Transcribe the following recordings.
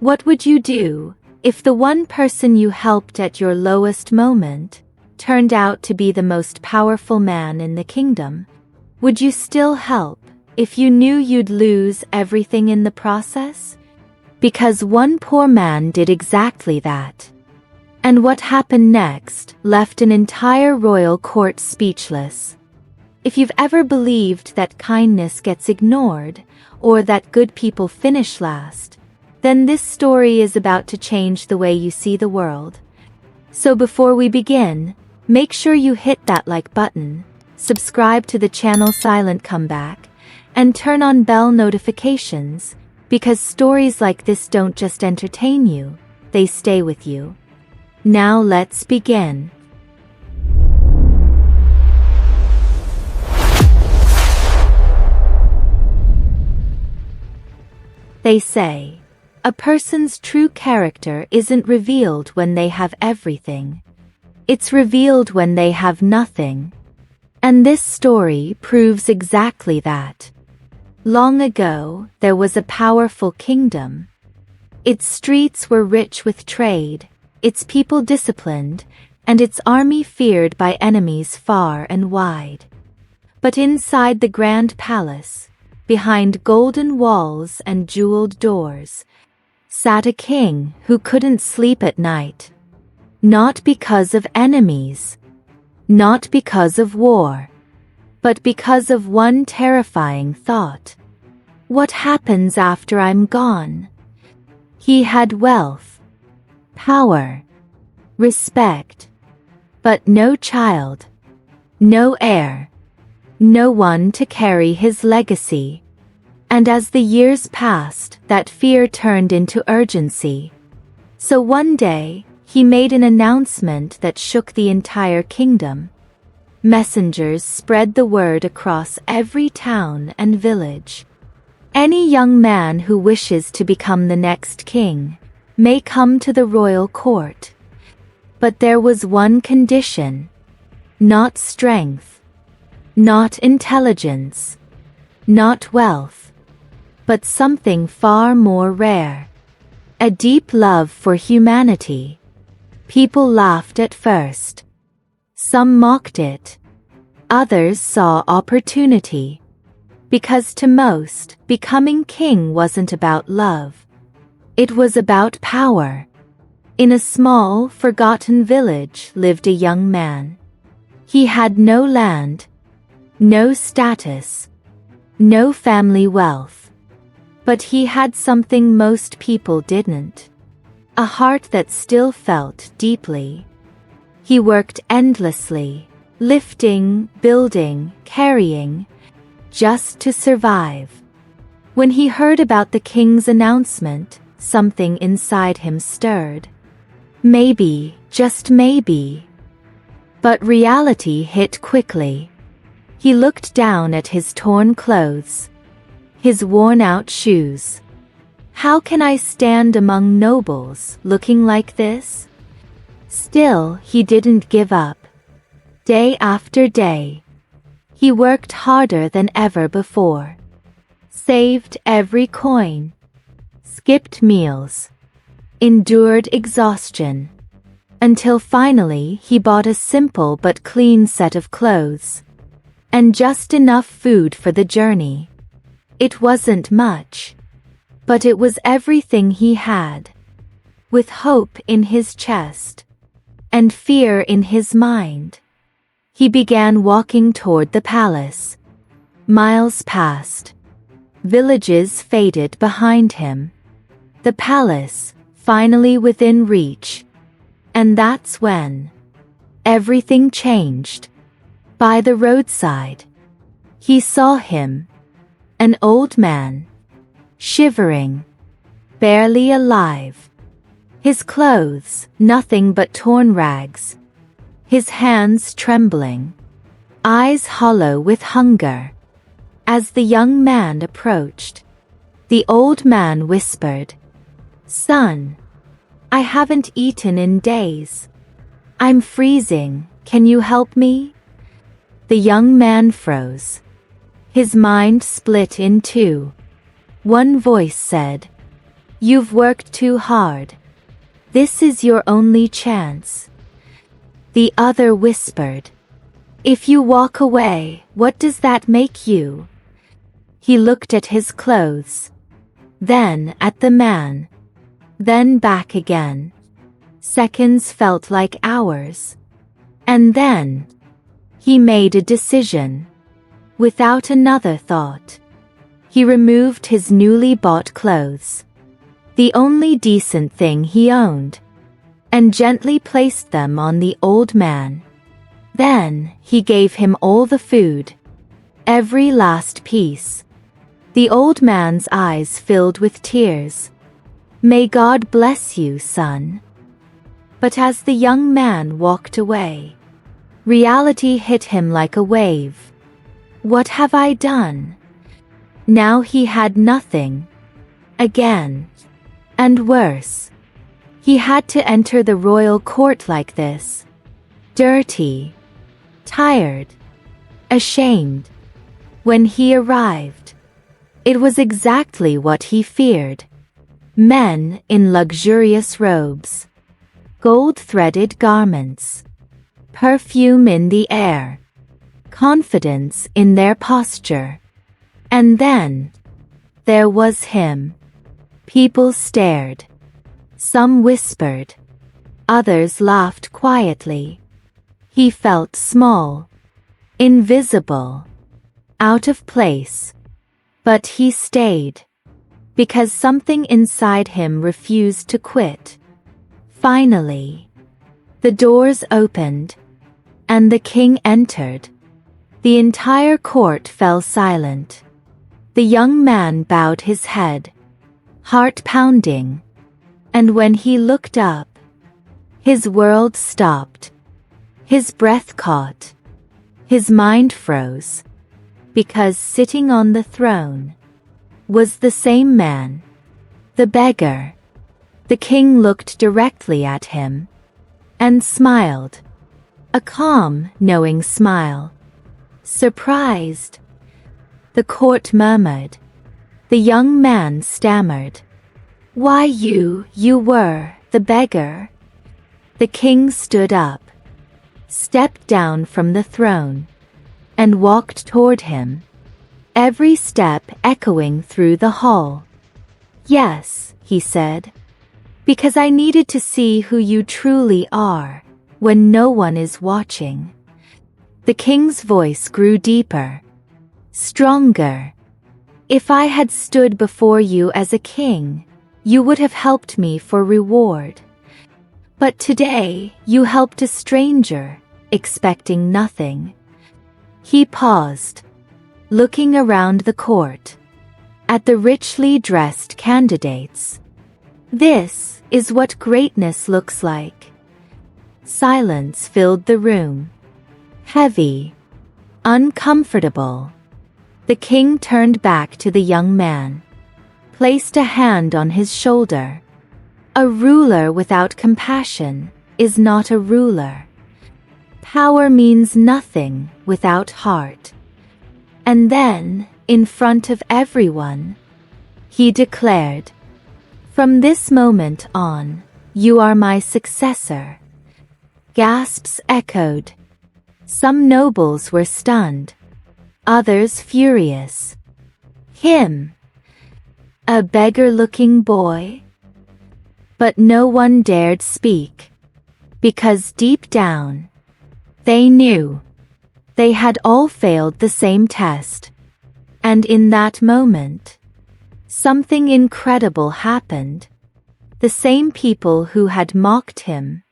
What would you do if the one person you helped at your lowest moment turned out to be the most powerful man in the kingdom? Would you still help if you knew you'd lose everything in the process? Because one poor man did exactly that. And what happened next left an entire royal court speechless. If you've ever believed that kindness gets ignored, or that good people finish last, then this story is about to change the way you see the world. So before we begin, make sure you hit that like button, subscribe to the channel Silent Comeback, and turn on bell notifications, because stories like this don't just entertain you, they stay with you. Now let's begin. They say, a person's true character isn't revealed when they have everything. It's revealed when they have nothing. And this story proves exactly that. Long ago, there was a powerful kingdom. Its streets were rich with trade, its people disciplined, and its army feared by enemies far and wide. But inside the grand palace, behind golden walls and jeweled doors, sat a king who couldn't sleep at night. Not because of enemies, not because of war, but because of one terrifying thought. What happens after I'm gone? He had wealth, power, respect, but no child, no heir, no one to carry his legacy. And as the years passed, that fear turned into urgency. So one day, he made an announcement that shook the entire kingdom. Messengers spread the word across every town and village. Any young man who wishes to become the next king may come to the royal court. But there was one condition. Not strength, not intelligence, not wealth, but something far more rare. A deep love for humanity. People laughed at first. Some mocked it. Others saw opportunity. Because to most, becoming king wasn't about love. It was about power. In a small, forgotten village lived a young man. He had no land, no status, no family wealth. But he had something most people didn't. A heart that still felt deeply. He worked endlessly, lifting, building, carrying, just to survive. When he heard about the king's announcement, something inside him stirred. Maybe, just maybe. But reality hit quickly. He looked down at his torn clothes, his worn-out shoes. How can I stand among nobles looking like this? Still, he didn't give up. Day after day, he worked harder than ever before. Saved every coin. Skipped meals. Endured exhaustion. Until finally he bought a simple but clean set of clothes. And just enough food for the journey. It wasn't much. But it was everything he had. With hope in his chest. And fear in his mind. He began walking toward the palace. Miles passed. Villages faded behind him. The palace, finally within reach. And that's when everything changed. By the roadside, he saw him. An old man. Shivering. Barely alive. His clothes, nothing but torn rags. His hands trembling. Eyes hollow with hunger. As the young man approached, the old man whispered, "Son, I haven't eaten in days. I'm freezing, can you help me?" The young man froze. His mind split in two. One voice said, You've worked too hard. This is your only chance. The other whispered. If you walk away, what does that make you? He looked at his clothes, then at the man, then back again. Seconds felt like hours. And then he made a decision. Without another thought, he removed his newly bought clothes, the only decent thing he owned, and gently placed them on the old man. Then he gave him all the food, every last piece. The old man's eyes filled with tears. May God bless you, son. But as the young man walked away, reality hit him like a wave. What have I done? Now he had nothing. Again. And worse. He had to enter the royal court like this. Dirty. Tired. Ashamed. When he arrived, it was exactly what he feared. Men in luxurious robes. Gold-threaded garments. Perfume in the air. Confidence in their posture. And then there was him. People stared. Some whispered. Others laughed quietly. He felt small. Invisible. Out of place. But he stayed. Because something inside him refused to quit. Finally, the doors opened, and the king entered. The entire court fell silent. The young man bowed his head, heart pounding, and when he looked up, his world stopped. His breath caught. His mind froze. Because sitting on the throne was the same man, the beggar. The king looked directly at him and smiled. A calm, knowing smile. Surprised. The court murmured. The young man stammered. Why you were the beggar? The king stood up, stepped down from the throne, and walked toward him, every step echoing through the hall. Yes, he said, because I needed to see who you truly are when no one is watching. The king's voice grew deeper, stronger. If I had stood before you as a king, you would have helped me for reward. But today, you helped a stranger, expecting nothing. He paused, looking around the court, at the richly dressed candidates. This is what greatness looks like. Silence filled the room. Heavy. Uncomfortable. The king turned back to the young man, placed a hand on his shoulder. A ruler without compassion is not a ruler. Power means nothing without heart. And then, in front of everyone, he declared, from this moment on, you are my successor. Gasps echoed. Some nobles were stunned, others furious. Him, a beggar-looking boy? But no one dared speak, because deep down, they knew they had all failed the same test. And in that moment, something incredible happened. The same people who had mocked him,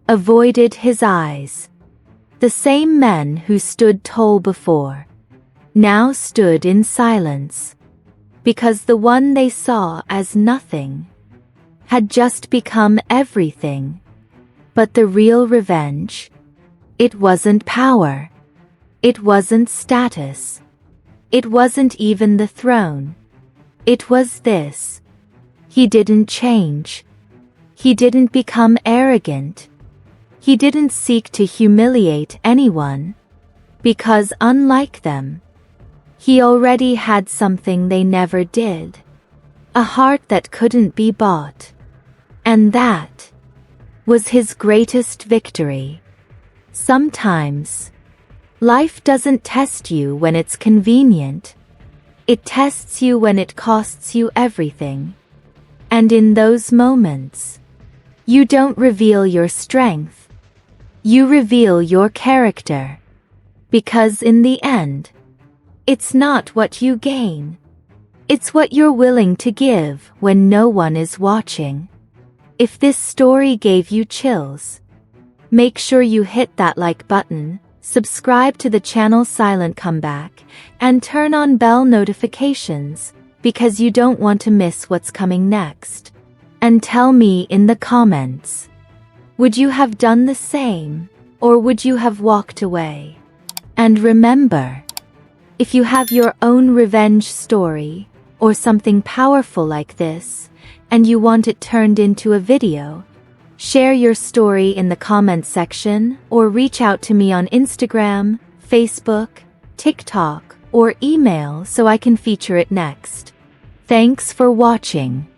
avoided his eyes. The same men who stood tall before, now stood in silence, because the one they saw as nothing had just become everything. But the real revenge, it wasn't power. It wasn't status. It wasn't even the throne. It was this. He didn't change. He didn't become arrogant. He didn't seek to humiliate anyone, because unlike them, he already had something they never did. a heart that couldn't be bought. And that was his greatest victory. Sometimes, life doesn't test you when it's convenient. It tests you when it costs you everything. And in those moments, you don't reveal your strength. You reveal your character. Because in the end, it's not what you gain. It's what you're willing to give when no one is watching. If this story gave you chills, make sure you hit that like button, subscribe to the channel Silent Comeback, and turn on bell notifications, because you don't want to miss what's coming next. And tell me in the comments, would you have done the same, or would you have walked away? And remember, if you have your own revenge story, or something powerful like this, and you want it turned into a video, share your story in the comment section or reach out to me on Instagram, Facebook, TikTok, or email so I can feature it next. Thanks for watching.